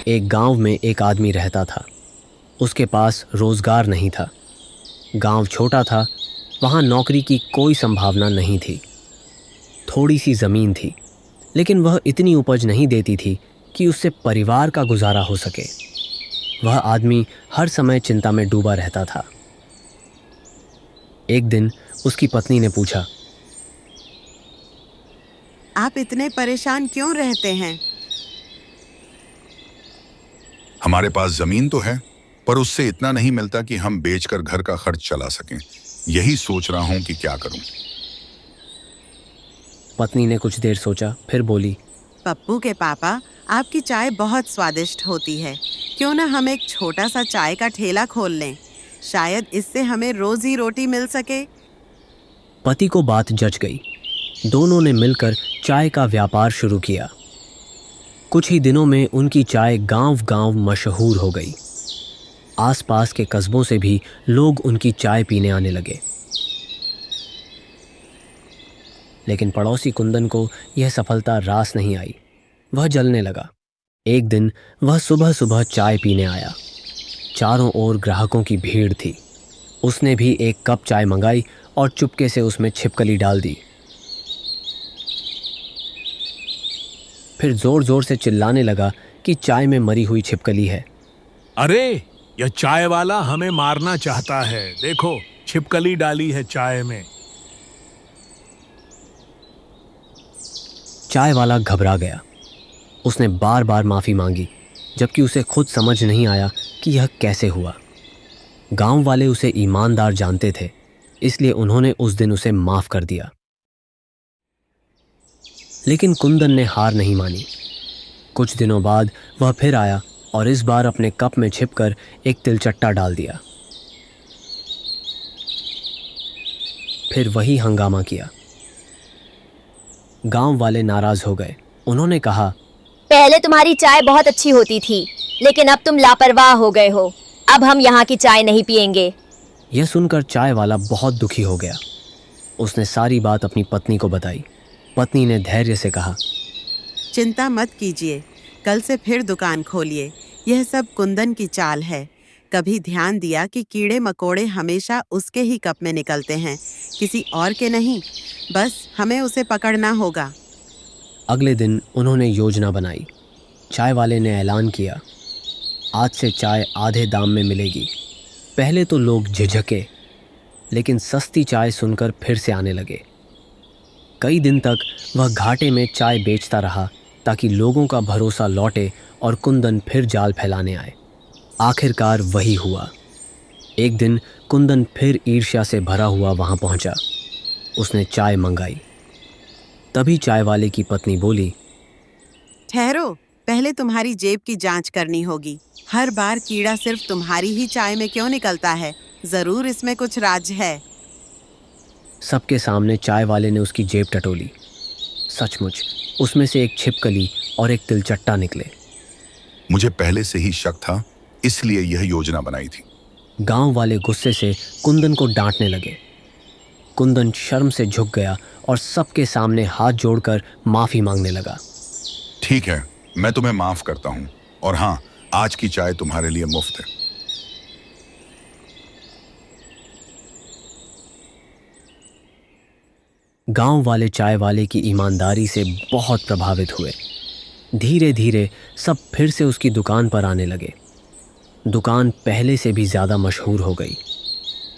एक गांव में एक आदमी रहता था। उसके पास रोजगार नहीं था। गांव छोटा था, वहां नौकरी की कोई संभावना नहीं थी। थोड़ी सी ज़मीन थी, लेकिन वह इतनी उपज नहीं देती थी कि उससे परिवार का गुजारा हो सके। वह आदमी हर समय चिंता में डूबा रहता था। एक दिन उसकी पत्नी ने पूछा, आप इतने परेशान क्यों रहते हैं? हमारे पास जमीन तो है, पर उससे इतना नहीं मिलता कि हम बेचकर घर का खर्च चला सकें। यही सोच रहा हूं कि क्या करूं। पत्नी ने कुछ देर सोचा, फिर बोली, पप्पू के पापा, आपकी चाय बहुत स्वादिष्ट होती है। क्यों ना हम एक छोटा सा चाय का ठेला खोल लें? शायद इससे हमें रोजी रोटी मिल सके। पति को बात जच गई। दोनों ने मिलकर चाय का व्यापार शुरू किया। कुछ ही दिनों में उनकी चाय गांव-गांव मशहूर हो गई। आसपास के कस्बों से भी लोग उनकी चाय पीने आने लगे। लेकिन पड़ोसी कुंदन को यह सफलता रास नहीं आई। वह जलने लगा। एक दिन वह सुबह सुबह चाय पीने आया। चारों ओर ग्राहकों की भीड़ थी। उसने भी एक कप चाय मंगाई और चुपके से उसमें छिपकली डाल दी। फिर जोर जोर से चिल्लाने लगा कि चाय में मरी हुई छिपकली है। अरे, यह चाय वाला हमें मारना चाहता है। देखो, छिपकली डाली है चाय में। चाय वाला घबरा गया। उसने बार बार माफ़ी मांगी, जबकि उसे खुद समझ नहीं आया कि यह कैसे हुआ। गांव वाले उसे ईमानदार जानते थे, इसलिए उन्होंने उस दिन उसे माफ़ कर दिया। लेकिन कुंदन ने हार नहीं मानी। कुछ दिनों बाद वह फिर आया और इस बार अपने कप में छिपकर एक तिलचट्टा डाल दिया। फिर वही हंगामा किया। गांव वाले नाराज हो गए। उन्होंने कहा, पहले तुम्हारी चाय बहुत अच्छी होती थी, लेकिन अब तुम लापरवाह हो गए हो। अब हम यहाँ की चाय नहीं पिएंगे। यह सुनकर चाय वाला बहुत दुखी हो गया। उसने सारी बात अपनी पत्नी को बताई। पत्नी ने धैर्य से कहा, चिंता मत कीजिए, कल से फिर दुकान खोलिए। यह सब कुंदन की चाल है। कभी ध्यान दिया कि कीड़े मकोड़े हमेशा उसके ही कप में निकलते हैं, किसी और के नहीं। बस हमें उसे पकड़ना होगा। अगले दिन उन्होंने योजना बनाई। चाय वाले ने ऐलान किया, आज से चाय आधे दाम में मिलेगी। पहले तो लोग झिझके, लेकिन सस्ती चाय सुनकर फिर से आने लगे। कई दिन तक वह घाटे में चाय बेचता रहा ताकि लोगों का भरोसा लौटे और कुंदन फिर जाल फैलाने आए। आखिरकार वही हुआ। एक दिन कुंदन फिर ईर्ष्या से भरा हुआ वहां पहुंचा। उसने चाय मंगाई। तभी चाय वाले की पत्नी बोली, ठहरो, पहले तुम्हारी जेब की जांच करनी होगी। हर बार कीड़ा सिर्फ तुम्हारी ही चाय में क्यों निकलता है? जरूर इसमें कुछ राज है। सबके सामने चाय वाले ने उसकी जेब टटोली। सचमुच उसमें से एक छिपकली और एक तिलचट्टा निकले। मुझे पहले से ही शक था, इसलिए यह योजना बनाई थी। गांव वाले गुस्से से कुंदन को डांटने लगे। कुंदन शर्म से झुक गया और सबके सामने हाथ जोड़कर माफी मांगने लगा। ठीक है, मैं तुम्हें माफ करता हूं, और हाँ, आज की चाय तुम्हारे लिए मुफ्त है। गांव वाले चाय वाले की ईमानदारी से बहुत प्रभावित हुए। धीरे धीरे सब फिर से उसकी दुकान पर आने लगे। दुकान पहले से भी ज़्यादा मशहूर हो गई।